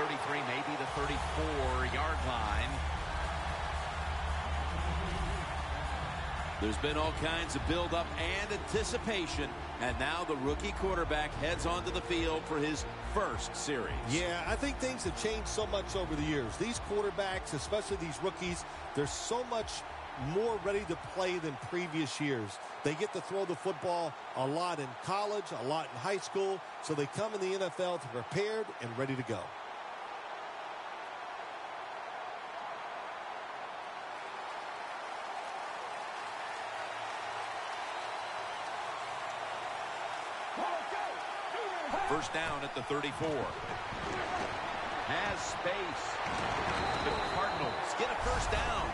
33, maybe the 34-yard line. There's been all kinds of build-up and anticipation, and now the rookie quarterback heads onto the field for his first series. Yeah, I think things have changed so much over the years. These quarterbacks, especially these rookies, they're so much more ready to play than previous years. They get to throw the football a lot in college, a lot in high school, so they come in the NFL to prepared and ready to go. First down at the 34. Has space. The Cardinals get a first down.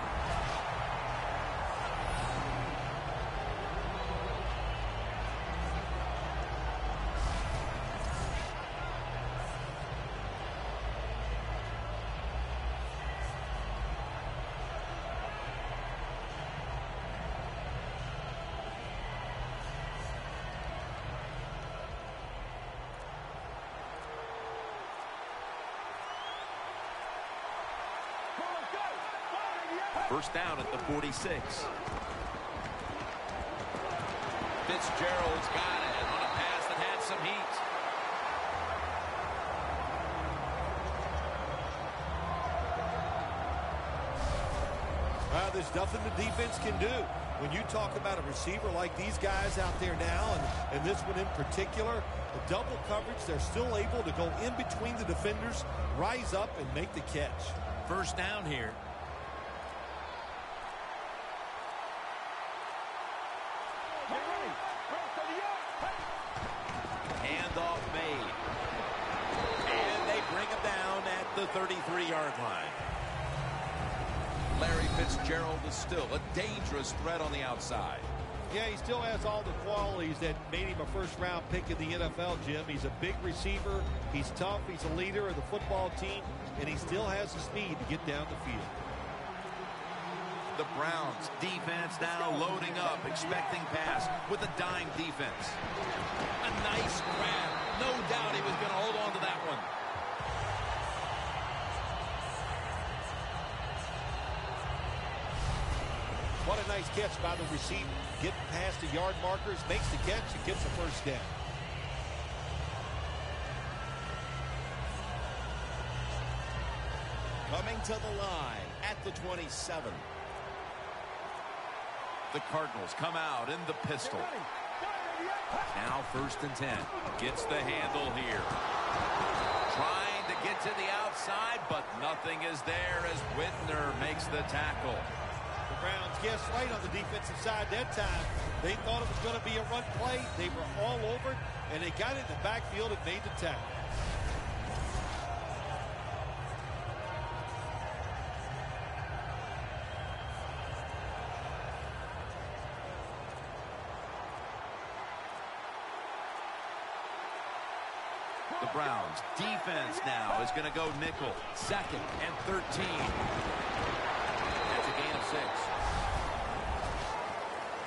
First down at the 46. Fitzgerald's got it on a pass that had some heat. There's nothing the defense can do. When you talk about a receiver like these guys out there now, and this one in particular, the double coverage, they're still able to go in between the defenders, rise up, and make the catch. First down here. Handoff made. And they bring him down at the 33-yard line. Larry Fitzgerald is still a dangerous threat on the outside. Yeah, he still has all the qualities that made him a first-round pick in the NFL, Jim. He's a big receiver. He's tough. He's a leader of the football team, and he still has the speed to get down the field. The Browns defense now loading up, expecting pass with a dime defense. A nice grab. No doubt he was going to hold on to that one. What a nice catch by the receiver. Getting past the yard markers, makes the catch, and gets the first down. Coming to the line at the 27. The Cardinals come out in the pistol. Now 1st and 10. Gets the handle here. Trying to get to the outside, but nothing is there as Whitner makes the tackle. The Browns guessed right on the defensive side that time. They thought it was going to be a run play. They were all over it, and they got in the backfield and made the tackle. The Browns defense now is going to go nickel. 2nd and 13. That's a gain of 6.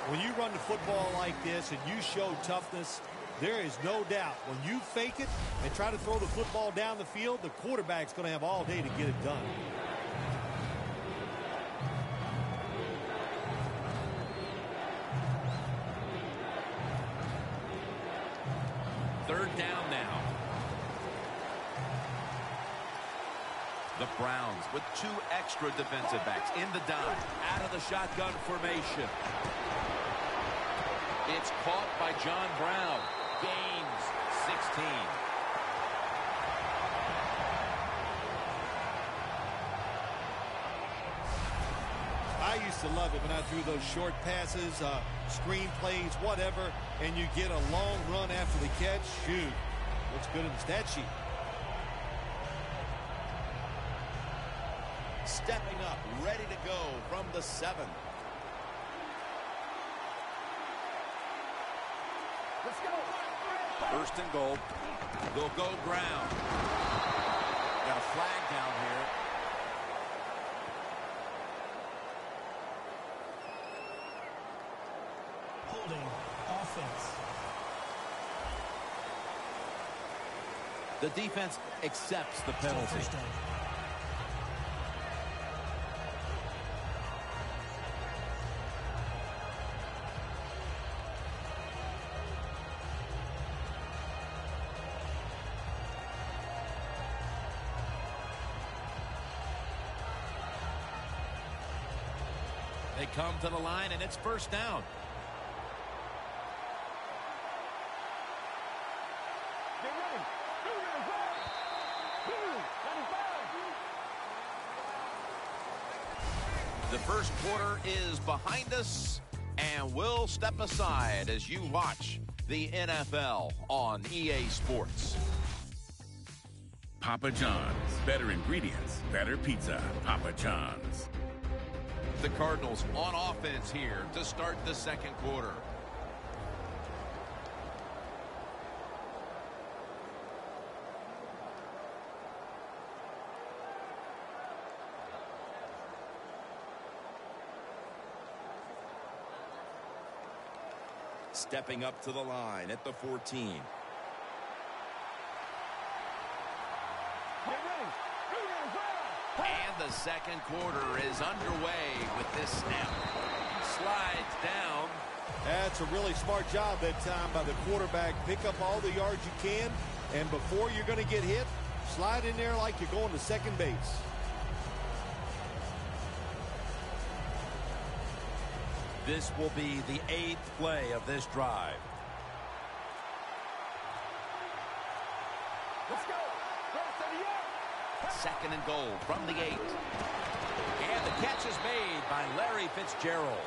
When you run the football like this and you show toughness, there is no doubt when you fake it and try to throw the football down the field, the quarterback's going to have all day to get it done. Third down now. The Browns with 2 extra defensive backs in the dime, out of the shotgun formation. It's caught by John Brown. Gains 16. I used to love it when I threw those short passes, screen plays, whatever, and you get a long run after the catch. Shoot, looks good in the stat sheet. Stepping up, ready to go from the 7. Let's go. 1st and goal. They'll go ground. Got a flag down here. Holding offense. The defense accepts the penalty. They come to the line, and it's first down. Get ready. The first quarter is behind us, and we'll step aside as you watch the NFL on EA Sports. Papa John's. Better ingredients, better pizza. Papa John's. The Cardinals on offense here to start the second quarter. Stepping up to the line at the 14. And the second quarter is underway with this snap. Slides down. That's a really smart job that time by the quarterback. Pick up all the yards you can, and before you're going to get hit, slide in there like you're going to second base. This will be the 8th play of this drive. Let's go. Second and goal from the 8. And the catch is made by Larry Fitzgerald.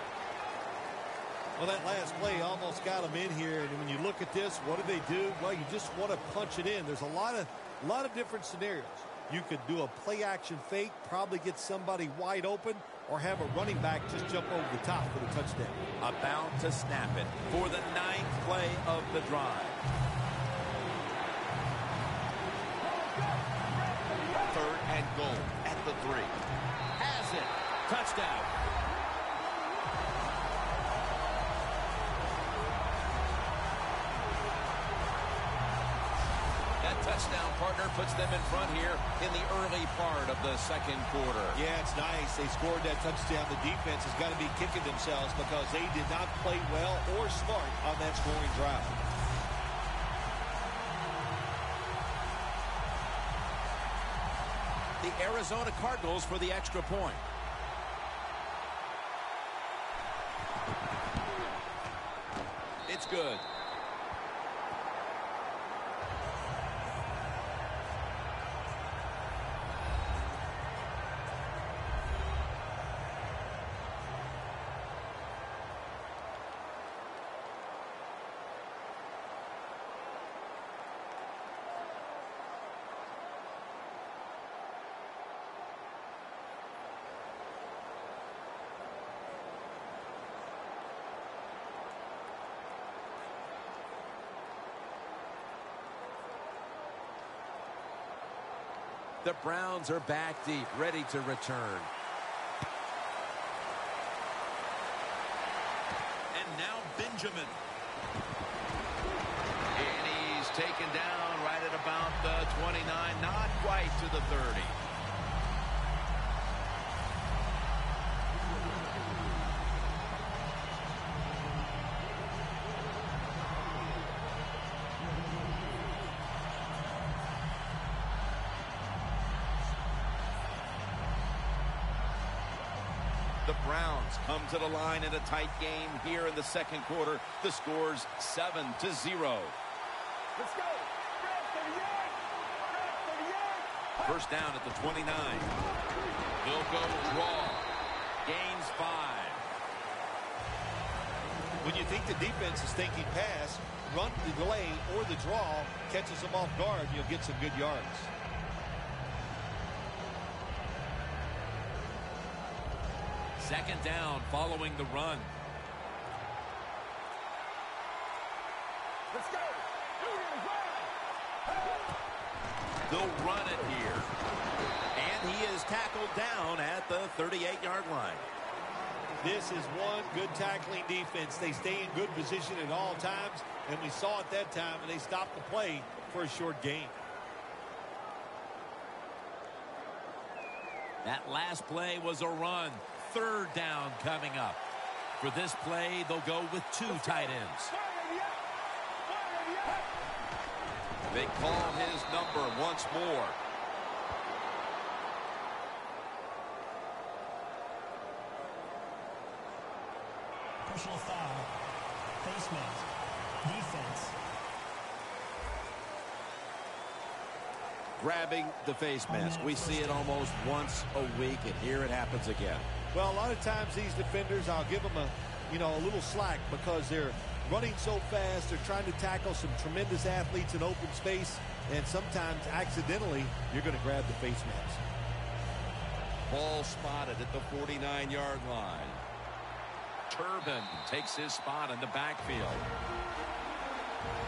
Well, that last play almost got him in here, and when you look at this, what do? Well, you just want to punch it in. There's a lot of different scenarios. You could do a play-action fake, probably get somebody wide open, or have a running back just jump over the top for the touchdown. About to snap it for the 9th play of the drive. Third and goal at the 3. Has it. Touchdown. That touchdown, partner, puts them in front here in the early part of the second quarter. Yeah, it's nice. They scored that touchdown. The defense has got to be kicking themselves because they did not play well or smart on that scoring drive. The Arizona Cardinals for the extra point. It's good. The Browns are back deep, ready to return. And now Benjamin. And he's taken down right at about the 29, not quite to the 30. The Browns come to the line in a tight game here in the second quarter. The score's 7-0. Let's go. First down at the 29. They'll go draw. Gains 5. When you think the defense is thinking pass, run the delay or the draw catches them off guard, you'll get some good yards. Second down following the run. Let's go. They'll run it here. And he is tackled down at the 38-yard line. This is one good tackling defense. They stay in good position at all times, and we saw it that time, and they stopped the play for a short gain. That last play was a run. Third down coming up. For this play, they'll go with 2 tight ends. They call his number once more. Personal foul. Face mask. Defense. Grabbing the face mask. We see it almost once a week, and here it happens again. Well, a lot of times these defenders, I'll give them a little slack because they're running so fast. They're trying to tackle some tremendous athletes in open space, and sometimes accidentally you're going to grab the face mask. Ball spotted at the 49-yard line. Turbin takes his spot in the backfield.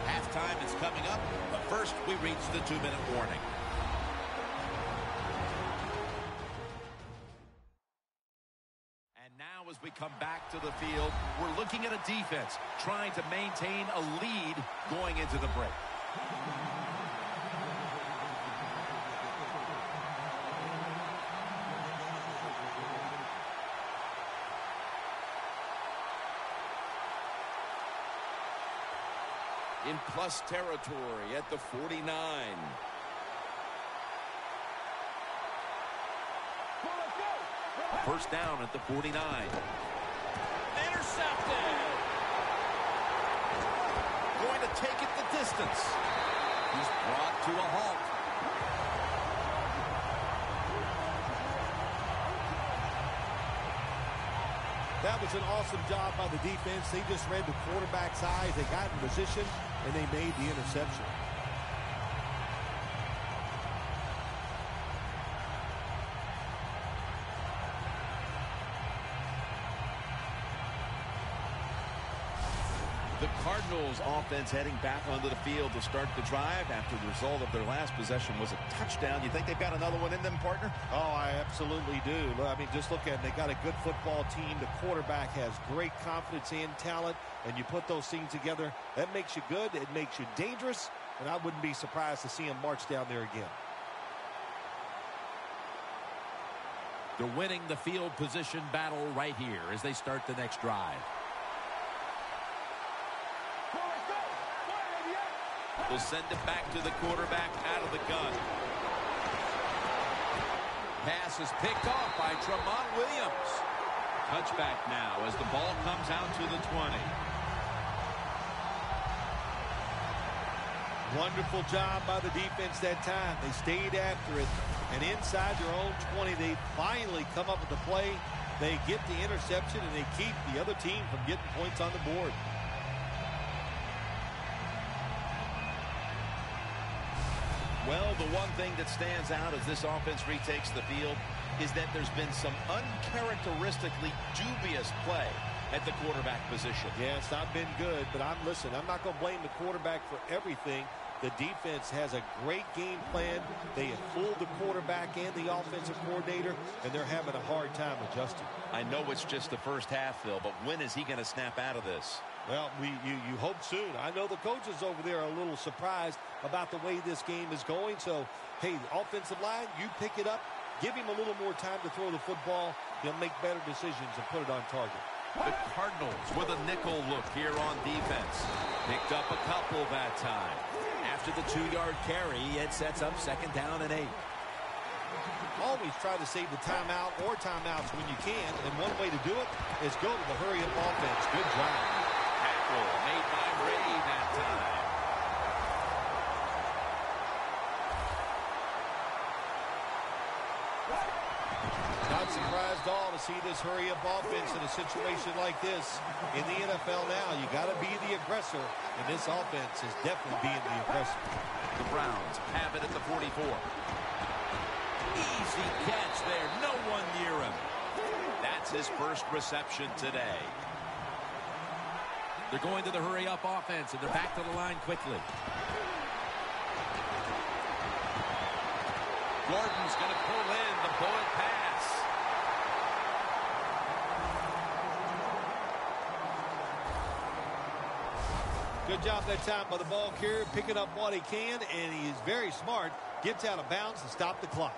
Halftime is coming up, but first we reach the 2-minute warning. And now as we come back to the field, we're looking at a defense trying to maintain a lead going into the break. In plus territory at the 49. First down at the 49. Intercepted. Going to take it the distance. He's brought to a halt. That was an awesome job by the defense. They just read the quarterback's eyes. They got in position, and they made the interception. The Cardinals offense heading back onto the field to start the drive after the result of their last possession was a touchdown. You think they've got another one in them, partner? Oh, I absolutely do. I mean, just look at it. They got a good football team. The quarterback has great confidence and talent, and you put those things together, that makes you good. It makes you dangerous, and I wouldn't be surprised to see him march down there again. They're winning the field position battle right here as they start the next drive. They'll send it back to the quarterback out of the gun. Pass is picked off by Tremont Williams. Touchback now as the ball comes out to the 20. Wonderful job by the defense that time. They stayed after it, and inside their own 20, they finally come up with the play. They get the interception, and they keep the other team from getting points on the board. Well, the one thing that stands out as this offense retakes the field is that there's been some uncharacteristically dubious play at the quarterback position. Yeah, it's not been good, but I'm not going to blame the quarterback for everything. The defense has a great game plan. They have fooled the quarterback and the offensive coordinator, and they're having a hard time adjusting. I know it's just the first half, Phil, but when is he going to snap out of this? Well, you hope soon. I know the coaches over there are a little surprised about the way this game is going. So, hey, the offensive line, you pick it up, give him a little more time to throw the football. He'll make better decisions and put it on target. The Cardinals with a nickel look here on defense. Picked up a couple that time. After the 2-yard carry, it sets up second down and 8. Always try to save the timeout or timeouts when you can, and one way to do it is go to the hurry-up offense. Good job. Tackle made by Ray that time. Not surprised at all to see this hurry-up offense in a situation like this. In the NFL now, you got to be the aggressor, and this offense is definitely being the aggressor. The Browns have it at the 44. Easy catch there. No one near him. That's his first reception today. They're going to the hurry-up offense, and they're back to the line quickly. Gordon's going to pull in the bullet pass. Good job that time by the ball carrier, picking up what he can, and he is very smart. Gets out of bounds to stop the clock.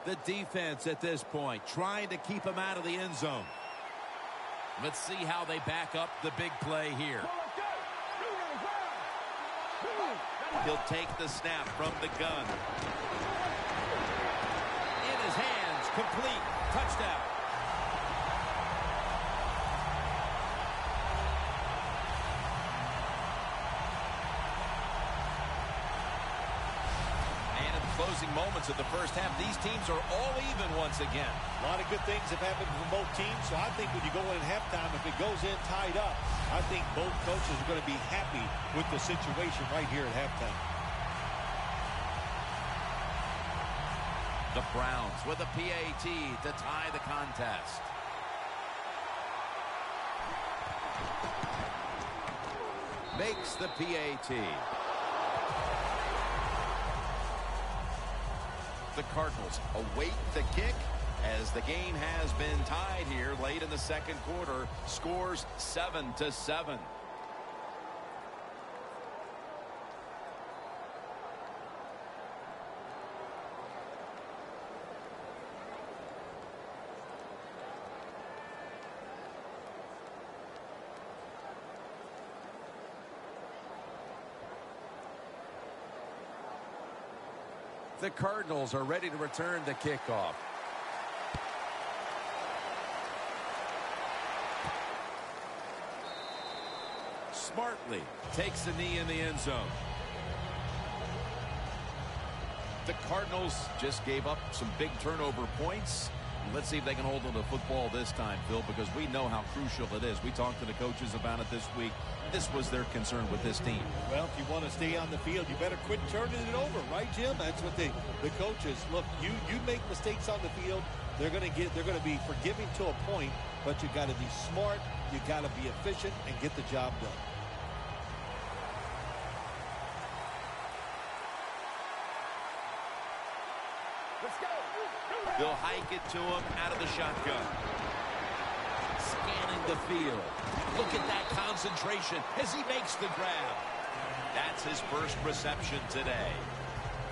The defense at this point trying to keep him out of the end zone. Let's see how they back up the big play here. He'll take the snap from the gun. In his hands, complete, touchdown. And in the closing moments of the first half, these teams are all even once again. A lot of good things have happened for both teams, so I think when you go in at halftime, if it goes in tied up, I think both coaches are going to be happy with the situation right here at halftime. The Browns with a PAT to tie the contest. Makes the PAT. The Cardinals await the kick as the game has been tied here late in the second quarter. Scores 7-7. The Cardinals are ready to return the kickoff. Smartly takes the knee in the end zone. The Cardinals just gave up some big turnover points. Let's see if they can hold on to football this time, Phil, because we know how crucial it is. We talked to the coaches about it this week. This was their concern with this team. Well, if you want to stay on the field, you better quit turning it over, right, Jim? That's what the coaches look. You make mistakes on the field, they're going to be forgiving to a point, but you got to be smart, you got to be efficient, and get the job done. They'll hike it to him out of the shotgun. Scanning the field. Look at that concentration as he makes the grab. That's his first reception today.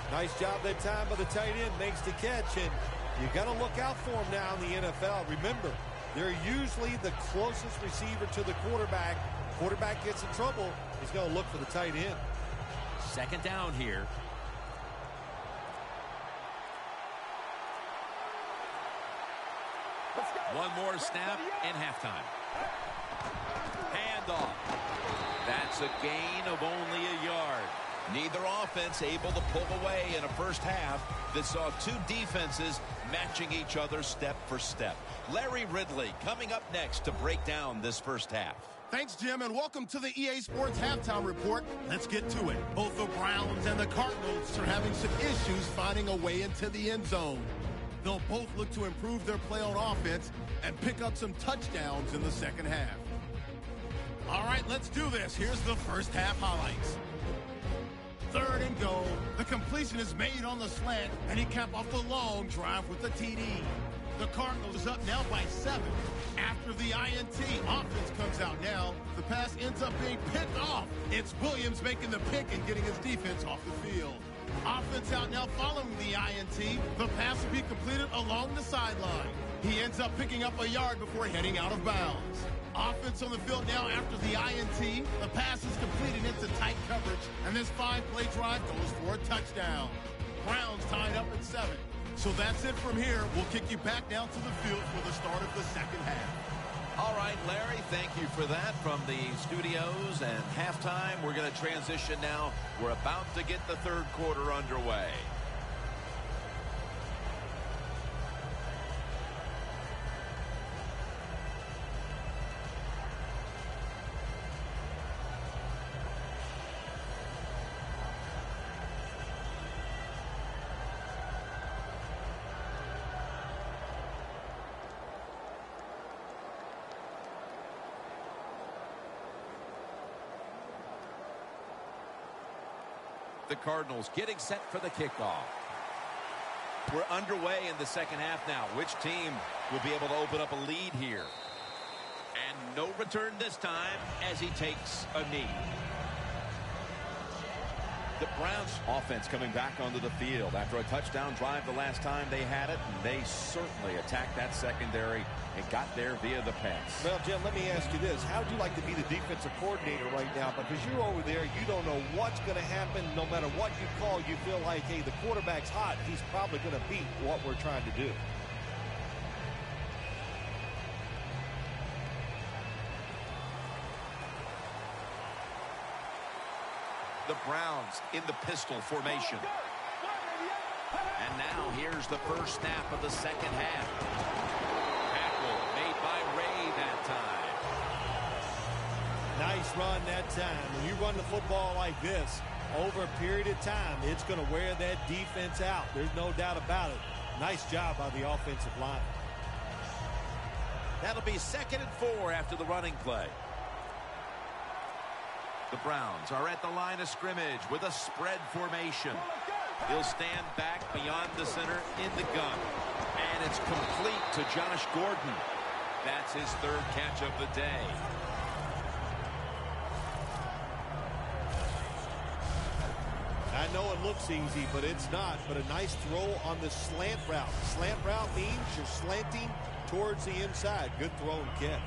Nice job that time by the tight end. Makes the catch, and you got to look out for him now in the NFL. Remember, they're usually the closest receiver to the quarterback. Quarterback gets in trouble, he's going to look for the tight end. Second down here. One more snap and halftime. Handoff. That's a gain of only a yard. Neither offense able to pull away in a first half that saw two defenses matching each other step for step. Larry Ridley coming up next to break down this first half. Thanks, Jim, and welcome to the EA Sports Halftime Report. Let's get to it. Both the Browns and the Cardinals are having some issues finding a way into the end zone. They'll both look to improve their play on offense and pick up some touchdowns in the second half. All right, let's do this. Here's the first half highlights. Third and goal. The completion is made on the slant, and he capped off the long drive with the TD. The Cardinals up now by 7. After the INT, offense comes out now. The pass ends up being picked off. It's Williams making the pick and getting his defense off the field. Offense out now following the INT. The pass will be completed along the sideline. He ends up picking up a yard before heading out of bounds. Offense on the field now after the INT. The pass is completed into tight coverage, and this 5-play drive goes for a touchdown. Browns tied up at 7. So that's it from here. We'll kick you back down to the field for the start of the second half. All right, Larry, thank you for that from the studios and halftime. We're going to transition now. We're about to get the third quarter underway. The Cardinals getting set for the kickoff. We're underway in the second half now. Which team will be able to open up a lead here? And no return this time as he takes a knee. The Browns offense coming back onto the field after a touchdown drive the last time they had it, and they certainly attacked that secondary and got there via the pass. Well, Jim, let me ask you this. How would you like to be the defensive coordinator right now? Because you're over there, you don't know what's going to happen. No matter what you call, you feel like, hey, the quarterback's hot. He's probably going to beat what we're trying to do. The Browns in the pistol formation. And now here's the first snap of the second half. Tackle made by Ray that time. Nice run that time. When you run the football like this, over a period of time, it's going to wear that defense out. There's no doubt about it. Nice job by the offensive line. That'll be 2nd and 4 after the running play. The Browns are at the line of scrimmage with a spread formation. He'll stand back beyond the center in the gun. And it's complete to Josh Gordon. That's his 3rd catch of the day. I know it looks easy, but it's not. But a nice throw on the slant route. Slant route means you're slanting towards the inside. Good throw and catch.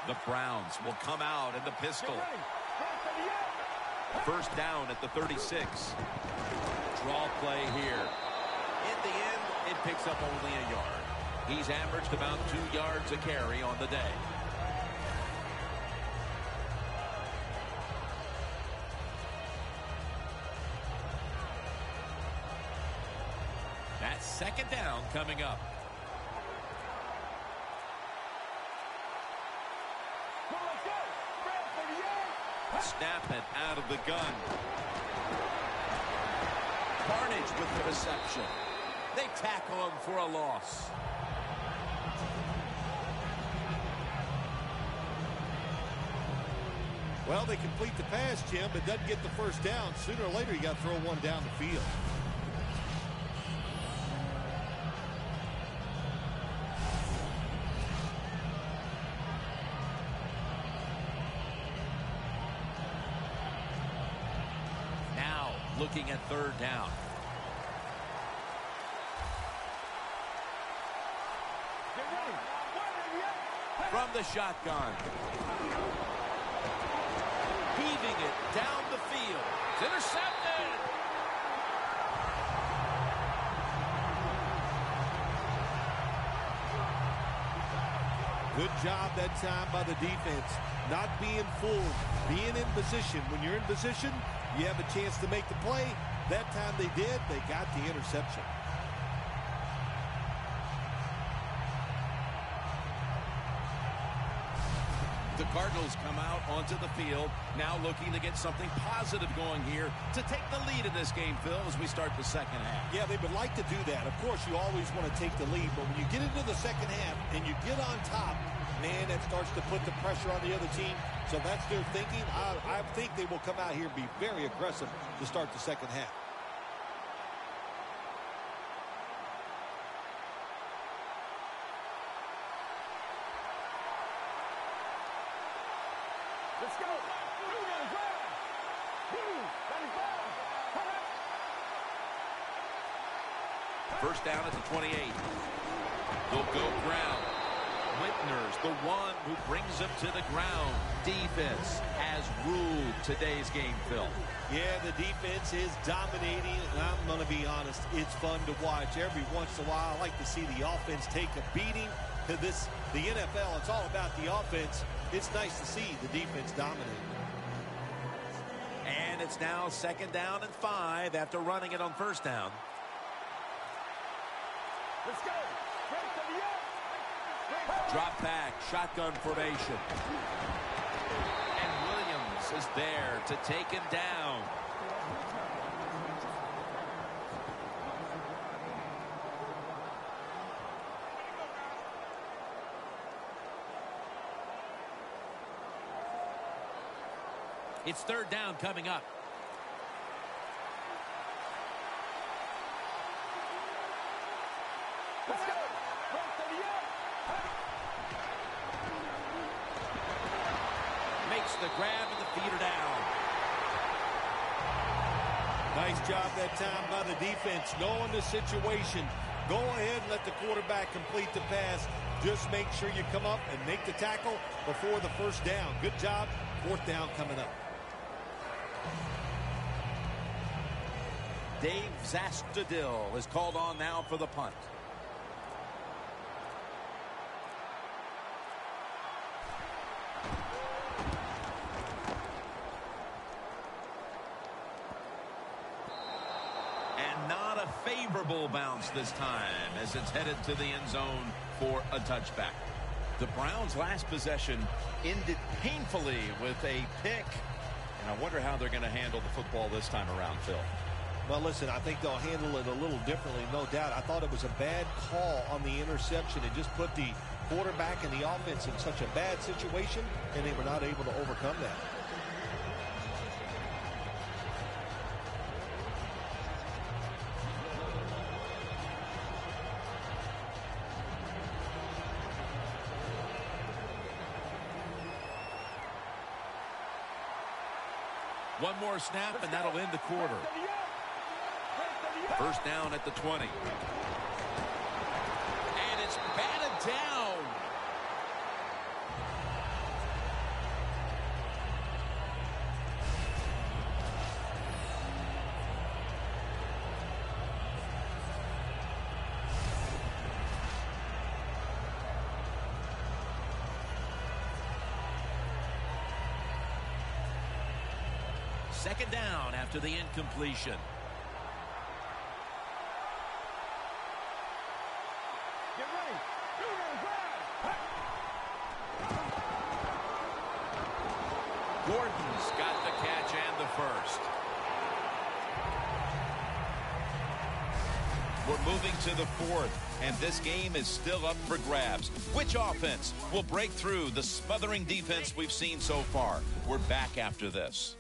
The Browns will come out in the pistol. First down at the 36. Draw play here. In the end, it picks up only a yard. He's averaged about 2 yards a carry on the day. That's 2nd down coming up. Snap it out of the gun. Carnage with the reception. They tackle him for a loss. Well, they complete the pass, Jim, but doesn't get the first down. Sooner or later, you got to throw one down the field. Looking at 3rd down. From the shotgun. Heaving it down the field. It's intercepted. Good job that time by the defense. Not being fooled. Being in position. When you're in position, you have a chance to make the play. That time they did. They got the interception. The Cardinals come out onto the field, now looking to get something positive going here to take the lead in this game, Phil, as we start the second half. Yeah, they would like to do that. Of course, you always want to take the lead, but when you get into the second half and you get on top, man, that starts to put the pressure on the other team. So that's their thinking. I think they will come out here and be very aggressive to start the second half. Let's go. First down at the 28. They'll go ground. Whitner's the one who brings them to the ground. Defense has ruled today's game, Phil. Yeah, the defense is dominating, and I'm going to be honest, it's fun to watch. Every once in a while, I like to see the offense take a beating. To this, the NFL, it's all about the offense. It's nice to see the defense dominate. And it's now 2nd down and 5 after running it on 1st down. Let's go. Drop back, shotgun formation. And Williams is there to take him down. It's 3rd down coming up. Let's go. the grab, and the feet are down. Nice job that time by the defense. Knowing the situation, go ahead and let the quarterback complete the pass. Just make sure you come up and make the tackle before the first down. Good job. Fourth down coming up. Dave Zastudil is called on now for the punt. And not a favorable bounce this time as it's headed to the end zone for a touchback. The Browns' last possession ended painfully with a pick. And I wonder how they're going to handle the football this time around, Phil. Well, listen, I think they'll handle it a little differently, no doubt. I thought it was a bad call on the interception. It just put the quarterback and the offense in such a bad situation, and they were not able to overcome that. One more snap, and that'll end the quarter. First down at the 20. And it's batted down. Second down after the incompletion. Get ready. Gordon's got the catch and the first. We're moving to the fourth, and this game is still up for grabs. Which offense will break through the smothering defense we've seen so far? We're back after this.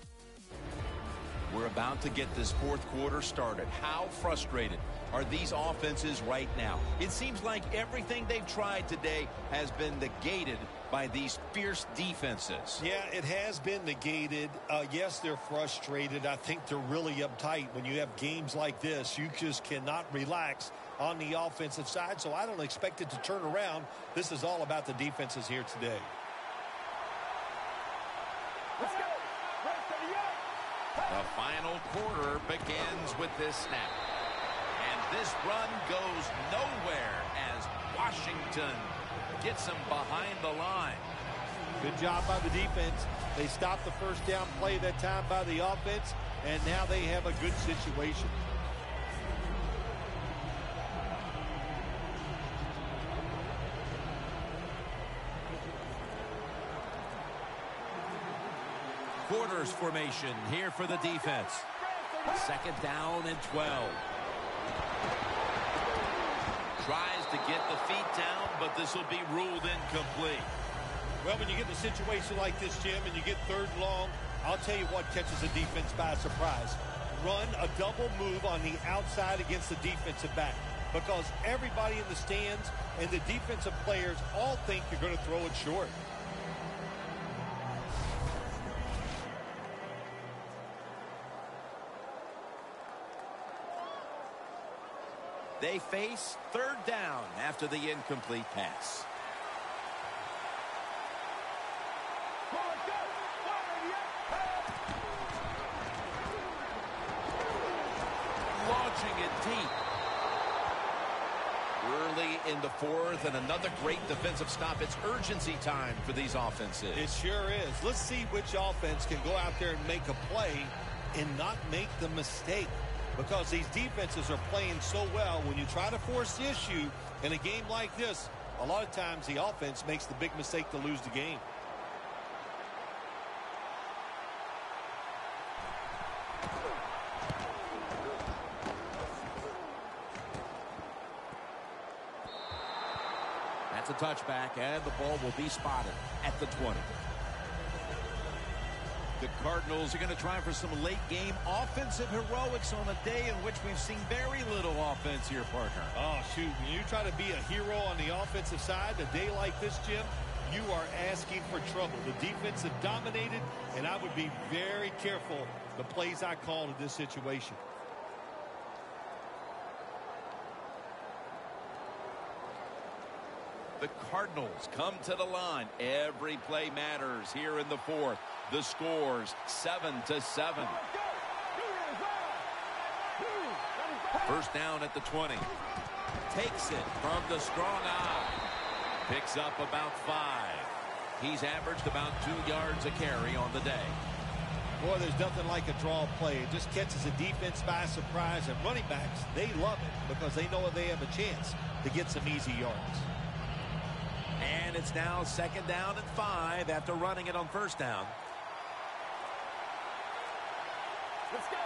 We're about to get this fourth quarter started. How frustrated are these offenses right now? It seems like everything they've tried today has been negated by these fierce defenses. Yeah, it has been negated. Yes, they're frustrated. I think they're really uptight. When you have games like this, you just cannot relax on the offensive side, so I don't expect it to turn around. This is all about the defenses here today. Let's go. The final quarter begins with this snap. And this run goes nowhere as Washington gets them behind the line. Good job by the defense. They stopped the first down play that time by the offense, and now they have a good situation. Quarters formation here for the defense. Second down and 12. Tries to get the feet down, but this will be ruled incomplete. Well, when you get in a situation like this, Jim, and you get third and long, I'll tell you what catches the defense by surprise. Run a double move on the outside against the defensive back, because everybody in the stands and the defensive players all think you're going to throw it short. They face third down after the incomplete pass. Launching it deep. Early in the fourth, and another great defensive stop. It's urgency time for these offenses. It sure is. Let's see which offense can go out there and make a play and not make the mistake. Because these defenses are playing so well, when you try to force the issue in a game like this, a lot of times the offense makes the big mistake to lose the game. That's a touchback, and the ball will be spotted at the 20. The Cardinals are going to try for some late-game offensive heroics on a day in which we've seen very little offense here, partner. Oh, shoot. When you try to be a hero on the offensive side, a day like this, Jim, you are asking for trouble. The defense have dominated, and I would be very careful the plays I call in this situation. The Cardinals come to the line. Every play matters here in the fourth. The score's 7-7. First down at the 20. Takes it from the strong eye. Picks up about 5. He's averaged about 2 yards a carry on the day. Boy, there's nothing like a draw play. It just catches the defense by surprise. And running backs, they love it because they know they have a chance to get some easy yards. And it's now second down and 5 after running it on first down. Let's go.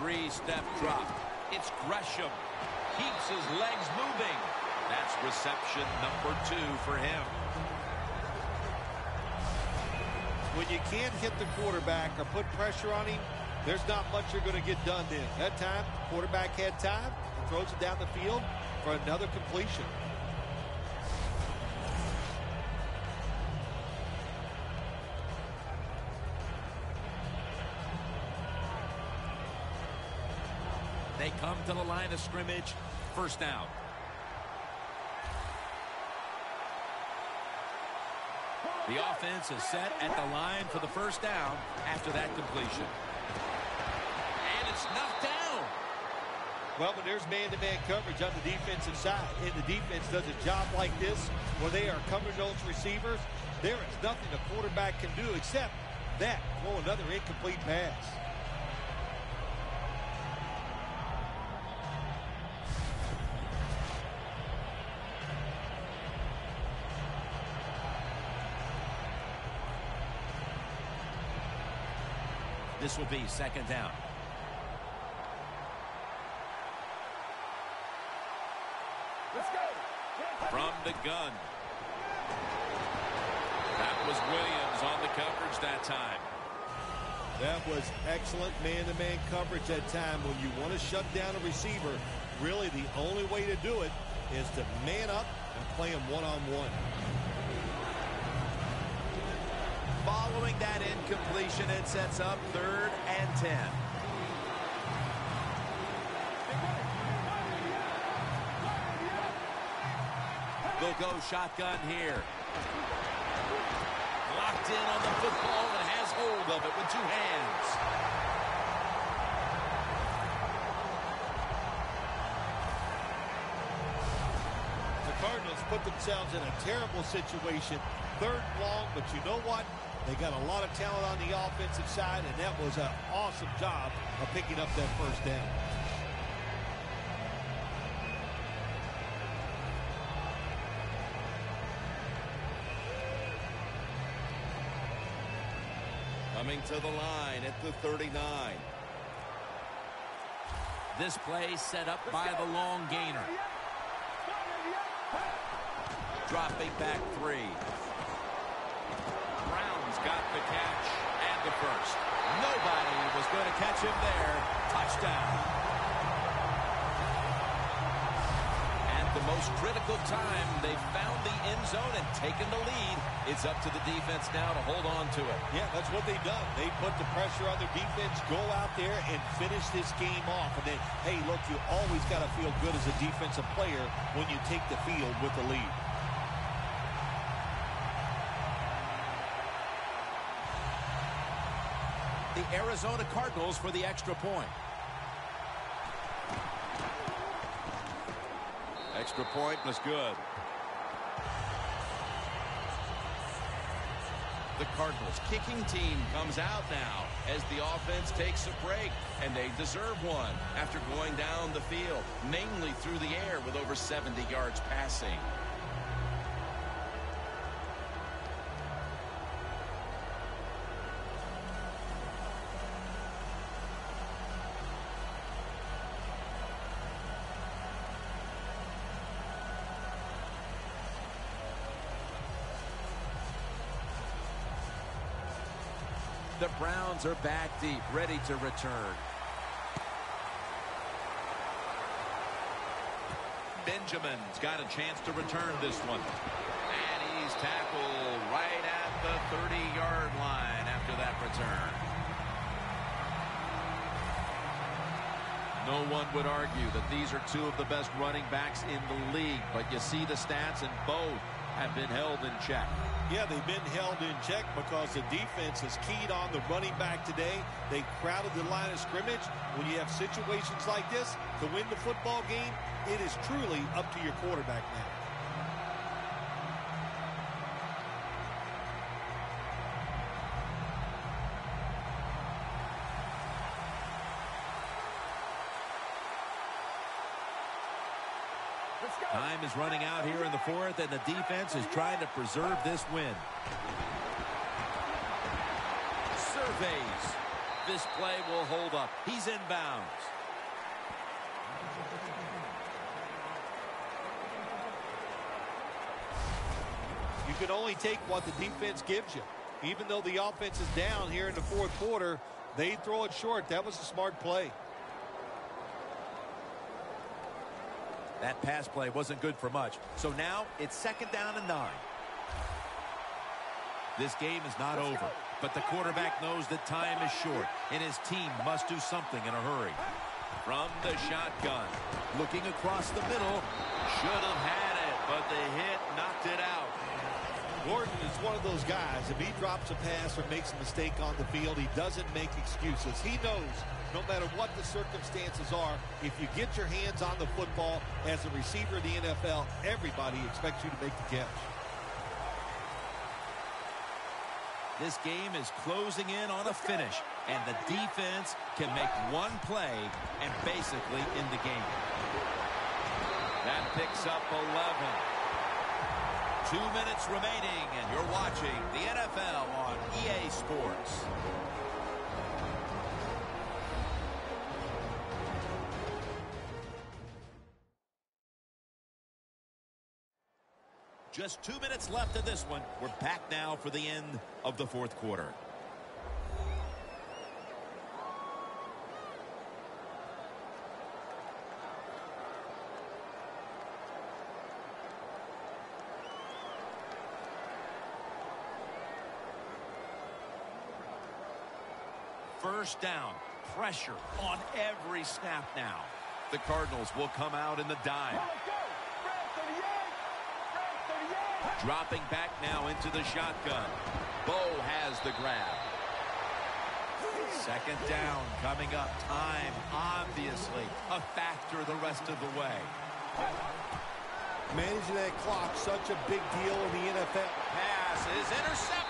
3-step drop. It's Gresham. Keeps his legs moving. That's reception number 2 for him. When you can't hit the quarterback or put pressure on him, there's not much you're going to get done then. That time, the quarterback had time and throws it down the field for another completion. They come to the line of scrimmage. First down. The offense is set at the line for the first down after that completion. And it's knocked down. Well, but there's man-to-man coverage on the defensive side. And the defense does a job like this where they are covering those receivers. There is nothing the quarterback can do except that, throw another incomplete pass. This will be second down. Let's go. From the gun. That was Williams on the coverage that time. That was excellent man-to-man coverage that time. When you want to shut down a receiver, really the only way to do it is to man up and play him one-on-one. Following that incompletion, it sets up 3rd and 10. They'll go shotgun here. Locked in on the football and has hold of it with 2 hands. The Cardinals put themselves in a terrible situation. 3rd and long, but you know what? They got a lot of talent on the offensive side, and that was an awesome job of picking up that first down. Coming to the line at the 39. This play set up by the long gainer. Dropping back 3. Brown's got the catch and the first. Nobody was going to catch him there. Touchdown. At the most critical time, they found the end zone and taken the lead. It's up to the defense now to hold on to it. Yeah, that's what they've done. They put the pressure on their defense, go out there and finish this game off. And then, hey, look, you always got to feel good as a defensive player when you take the field with the lead. The Arizona Cardinals for the extra point. Extra point was good. The Cardinals kicking team comes out now as the offense takes a break, and they deserve one after going down the field, mainly through the air with over 70 yards passing. The Browns are back deep, ready to return. Bending Benjamin's got a chance to return this one. And he's tackled right at the 30-yard line after that return. No one would argue that these are two of the best running backs in the league, but you see the stats, and both have been held in check. Yeah, they've been held in check because the defense has keyed on the running back today. They crowded the line of scrimmage. When you have situations like this, to win the football game, it is truly up to your quarterback now. Time is running out here in the fourth, and the defense is trying to preserve this win. Surveys. This play will hold up. He's inbounds. You can only take what the defense gives you. Even though the offense is down here in the fourth quarter, they throw it short. That was a smart play. That pass play wasn't good for much. So now it's 2nd down and 9. This game is not over, but the quarterback knows that time is short, and his team must do something in a hurry. From the shotgun, looking across the middle, should have had it, but the hit knocked it out. Gordon is one of those guys. If he drops a pass or makes a mistake on the field, he doesn't make excuses. He knows no matter what the circumstances are, if you get your hands on the football as a receiver in the NFL, everybody expects you to make the catch. This game is closing in on a finish, and the defense can make one play and basically end the game. That picks up 11. 2 minutes remaining, and you're watching the NFL on EA Sports. Just 2 minutes left of this one. We're back now for the end of the fourth quarter. First down. Pressure on every snap now. The Cardinals will come out in the dime. Dropping back now into the shotgun. Bo has the grab. 2nd down coming up. Time, obviously, a factor the rest of the way. Managing that clock, such a big deal in the NFL. Pass is intercepted.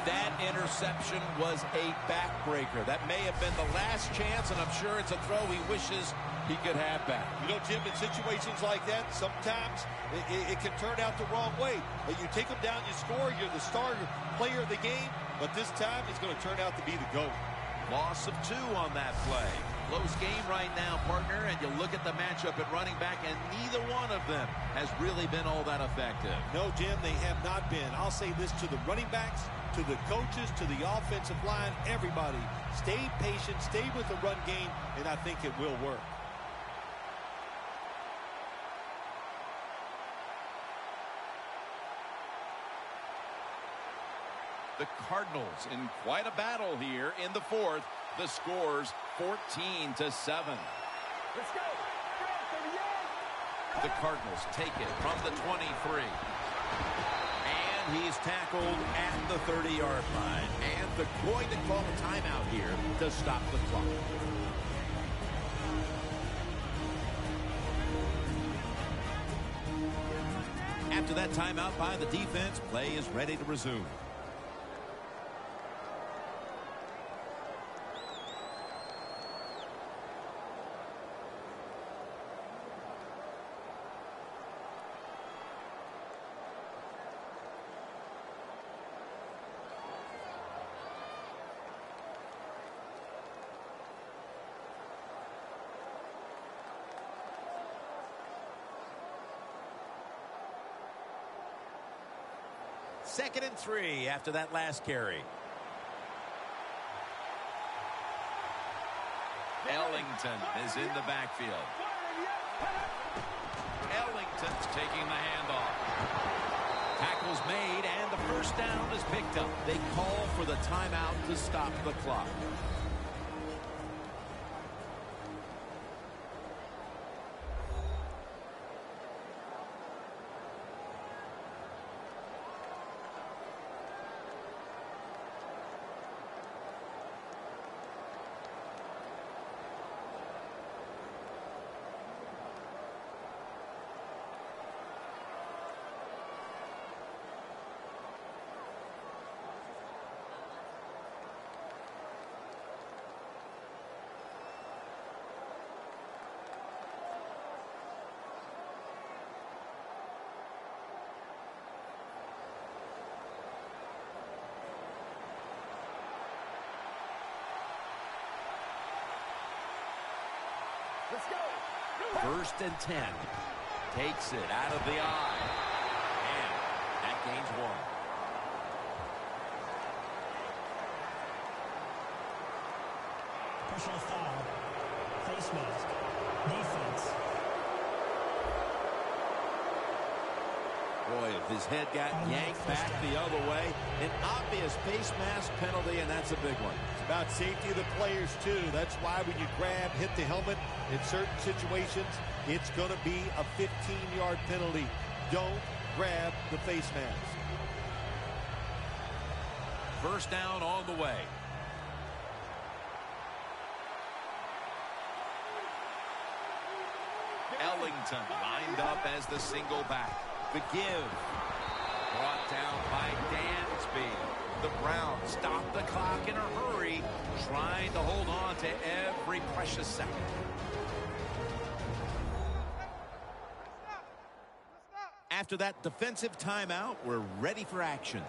That interception was a backbreaker. That may have been the last chance, and I'm sure it's a throw he wishes he could have back. You know, Jim, in situations like that, sometimes it can turn out the wrong way. But you take them down, you score, you're the star player of the game, but this time it's going to turn out to be the GOAT. Loss of 2 on that play. Close game right now, partner, and you look at the matchup at running back, and neither one of them has really been all that effective. No, Jim, they have not been. I'll say this to the running backs, to the coaches, to the offensive line, everybody. Stay patient, stay with the run game, and I think it will work. The Cardinals in quite a battle here in the fourth. The score's 14-7. Let's go. The Cardinals take it from the 23. And he's tackled at the 30-yard line. And they're going to call a timeout here to stop the clock. After that timeout by the defense, play is ready to resume. Second and 3 after that last carry. Ellington is in the backfield. Ellington's taking the handoff. Tackle's made, and the first down is picked up. They call for the timeout to stop the clock. Let's go. 1st and 10. Takes it out of the eye. And that gains 1. Personal foul. Face mask. Defense. Boy, if his head got yanked back the other way, an obvious face mask penalty, and that's a big one. It's about safety of the players, too. That's why when you grab, hit the helmet, in certain situations, it's going to be a 15-yard penalty. Don't grab the face mask. 1st down on the way. Ellington lined up as the single back. The give. Brought down by Dansby. The Browns stop the clock in a hurry, trying to hold on to every precious second. After that defensive timeout, we're ready for action.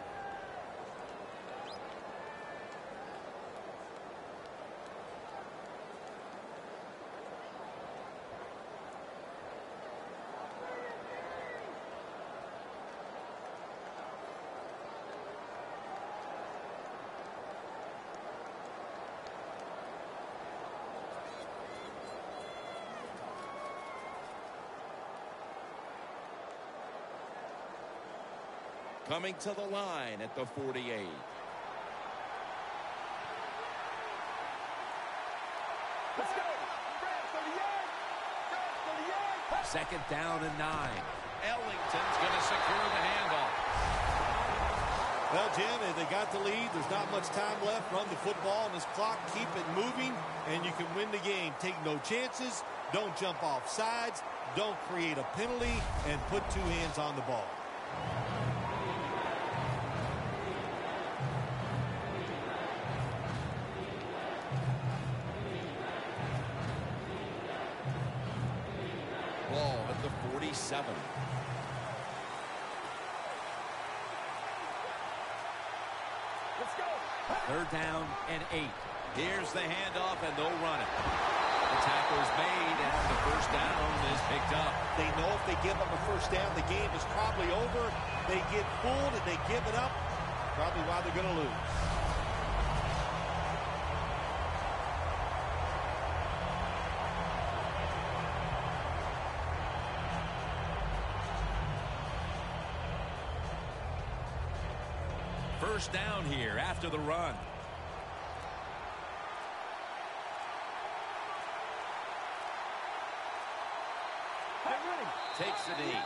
Coming to the line at the 48. Let's go. 2nd down and 9. Ellington's going to secure the handoff. Well, Jim, they got the lead. There's not much time left. Run the football on this clock. Keep it moving, and you can win the game. Take no chances. Don't jump off sides. Don't create a penalty, and put 2 hands on the ball. Ball at the 47. Let's go. 3rd down and 8. Here's the handoff, and they'll run it. The tackle's made, and the 1st down is picked up. They know if they give them a 1st down, the game is probably over. They get fooled and they give it up. Probably why they're going to lose. First down here after the run. Get ready. Takes the knee.